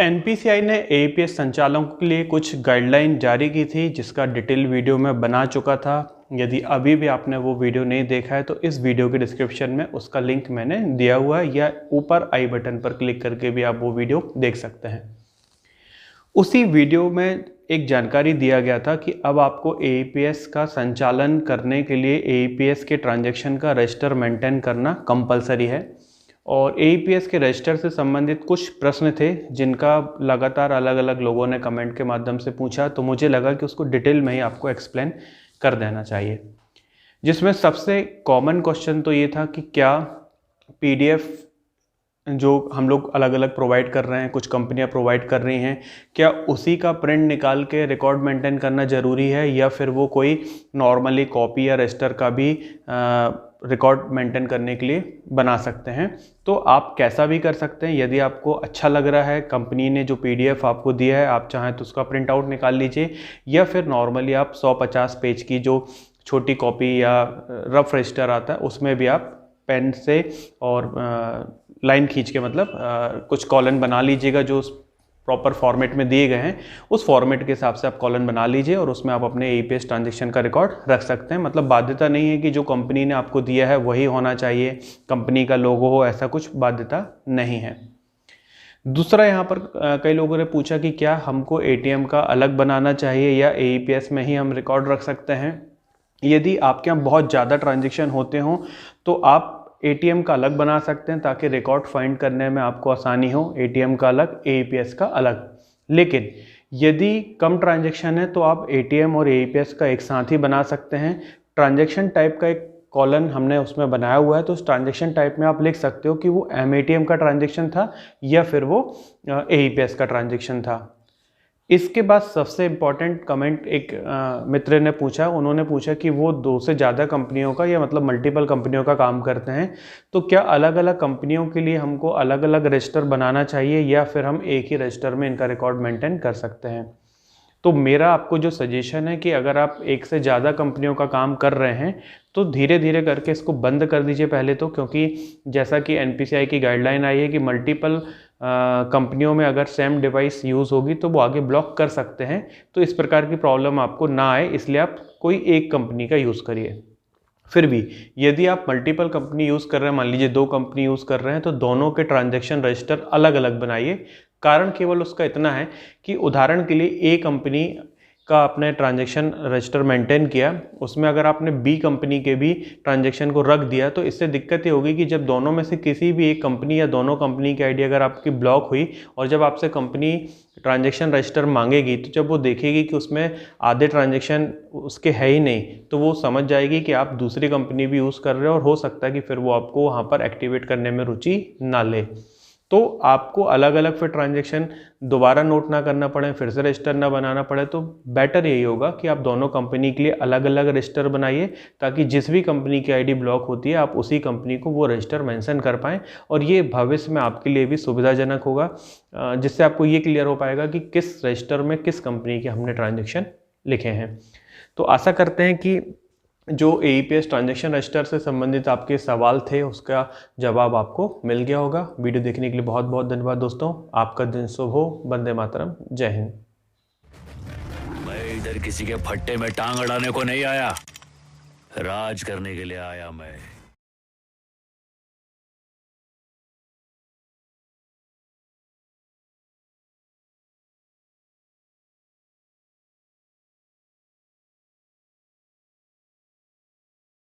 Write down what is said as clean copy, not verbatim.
NPCI ने AEPS संचालकों के लिए कुछ गाइडलाइन जारी की थी, जिसका डिटेल वीडियो मैं बना चुका था। यदि अभी भी आपने वो वीडियो नहीं देखा है तो इस वीडियो के डिस्क्रिप्शन में उसका लिंक मैंने दिया हुआ है, या ऊपर आई बटन पर क्लिक करके भी आप वो वीडियो देख सकते हैं। उसी वीडियो में एक जानकारी दिया गया था कि अब आपको एईपीएस का संचालन करने के लिए एईपीएस के ट्रांजैक्शन का रजिस्टर मेंटेन करना कंपलसरी है। और एईपीएस के रजिस्टर से संबंधित कुछ प्रश्न थे जिनका लगातार अलग अलग लोगों ने कमेंट के माध्यम से पूछा, तो मुझे लगा कि उसको डिटेल में ही आपको एक्सप्लेन कर देना चाहिए। जिसमें सबसे कॉमन क्वेश्चन तो ये था कि क्या पीडीएफ जो हम लोग अलग अलग प्रोवाइड कर रहे हैं, कुछ कंपनियां प्रोवाइड कर रही हैं, क्या उसी का प्रिंट निकाल के रिकॉर्ड मेंटेन करना ज़रूरी है, या फिर वो कोई नॉर्मली कॉपी या रजिस्टर का भी रिकॉर्ड मेंटेन करने के लिए बना सकते हैं। तो आप कैसा भी कर सकते हैं। यदि आपको अच्छा लग रहा है, कंपनी ने जो पीडीएफ आपको दिया है, आप चाहें तो उसका प्रिंट आउट निकाल लीजिए, या फिर नॉर्मली आप 150 पेज की जो छोटी कॉपी या रफ रजिस्टर आता है उसमें भी आप पेन से और लाइन खींच के, मतलब कुछ कॉलन बना लीजिएगा जो प्रॉपर फॉर्मेट में दिए गए हैं, उस फॉर्मेट के हिसाब से आप कॉलन बना लीजिए और उसमें आप अपने एईपीएस ट्रांजैक्शन का रिकॉर्ड रख सकते हैं। मतलब बाध्यता नहीं है कि जो कंपनी ने आपको दिया है वही होना चाहिए, कंपनी का लोगो हो, ऐसा कुछ बाध्यता नहीं है। दूसरा, यहाँ पर कई लोगों ने पूछा कि क्या हमको एटीएम का अलग बनाना चाहिए या एईपीएस में ही हम रिकॉर्ड रख सकते हैं। यदि आपके यहाँ बहुत ज़्यादा ट्रांजैक्शन होते हों तो आप एटीएम का अलग बना सकते हैं ताकि रिकॉर्ड फाइंड करने में आपको आसानी हो, एटीएम का अलग, एईपीएस का अलग। लेकिन यदि कम ट्रांजैक्शन है तो आप एटीएम और एईपीएस का एक साथ ही बना सकते हैं। ट्रांजैक्शन टाइप का एक कॉलन हमने उसमें बनाया हुआ है, तो उस ट्रांजैक्शन टाइप में आप लिख सकते हो कि वो एमएटीएम का ट्रांजैक्शन था या फिर वो एईपीएस का ट्रांजैक्शन था। इसके बाद सबसे इम्पॉर्टेंट कमेंट एक मित्र ने पूछा, उन्होंने पूछा कि वो 2 से ज़्यादा कंपनियों का या मतलब मल्टीपल कंपनियों का काम करते हैं, तो क्या अलग अलग कंपनियों के लिए हमको अलग अलग रजिस्टर बनाना चाहिए या फिर हम एक ही रजिस्टर में इनका रिकॉर्ड मेंटेन कर सकते हैं। तो मेरा आपको जो सजेशन है कि अगर आप एक से ज़्यादा कंपनियों का काम कर रहे हैं तो धीरे धीरे करके इसको बंद कर दीजिए पहले तो, क्योंकि जैसा कि एनपीसीआई की गाइडलाइन आई है कि मल्टीपल कंपनियों में अगर सेम डिवाइस यूज़ होगी तो वो आगे ब्लॉक कर सकते हैं। तो इस प्रकार की प्रॉब्लम आपको ना आए, इसलिए आप कोई एक कंपनी का यूज़ करिए। फिर भी यदि आप मल्टीपल कंपनी यूज़ कर रहे हैं, मान लीजिए 2 कंपनी यूज़ कर रहे हैं, तो दोनों के ट्रांजैक्शन रजिस्टर अलग अलग बनाइए। कारण केवल उसका इतना है कि उदाहरण के लिए ए कंपनी का आपने ट्रांजैक्शन रजिस्टर मेंटेन किया, उसमें अगर आपने बी कंपनी के भी ट्रांजैक्शन को रख दिया तो इससे दिक्कत ये होगी कि जब दोनों में से किसी भी एक कंपनी या दोनों कंपनी की आईडी अगर आपकी ब्लॉक हुई और जब आपसे कंपनी ट्रांजैक्शन रजिस्टर मांगेगी, तो जब वो देखेगी कि उसमें आधे ट्रांजैक्शन उसके है ही नहीं, तो वो समझ जाएगी कि आप दूसरी कंपनी भी यूज़ कर रहे हो और हो सकता है कि फिर वो आपको वहाँ पर एक्टिवेट करने में रुचि ना ले। तो आपको अलग अलग फिर ट्रांजैक्शन दोबारा नोट ना करना पड़े, फिर से रजिस्टर ना बनाना पड़े, तो बेटर यही होगा कि आप दोनों कंपनी के लिए अलग अलग रजिस्टर बनाइए, ताकि जिस भी कंपनी की आईडी ब्लॉक होती है आप उसी कंपनी को वो रजिस्टर मेंशन कर पाएँ, और ये भविष्य में आपके लिए भी सुविधाजनक होगा, जिससे आपको ये क्लियर हो पाएगा कि किस रजिस्टर में किस कंपनी के हमने ट्रांजैक्शन लिखे हैं। तो आशा करते हैं कि जो एईपीएस ट्रांजैक्शन रजिस्टर से संबंधित आपके सवाल थे उसका जवाब आपको मिल गया होगा। वीडियो देखने के लिए बहुत बहुत धन्यवाद दोस्तों। आपका दिन शुभ हो। वंदे मातरम। जय हिंद। मैं इधर किसी के फट्टे में टांग अड़ाने को नहीं आया, राज करने के लिए आया मैं।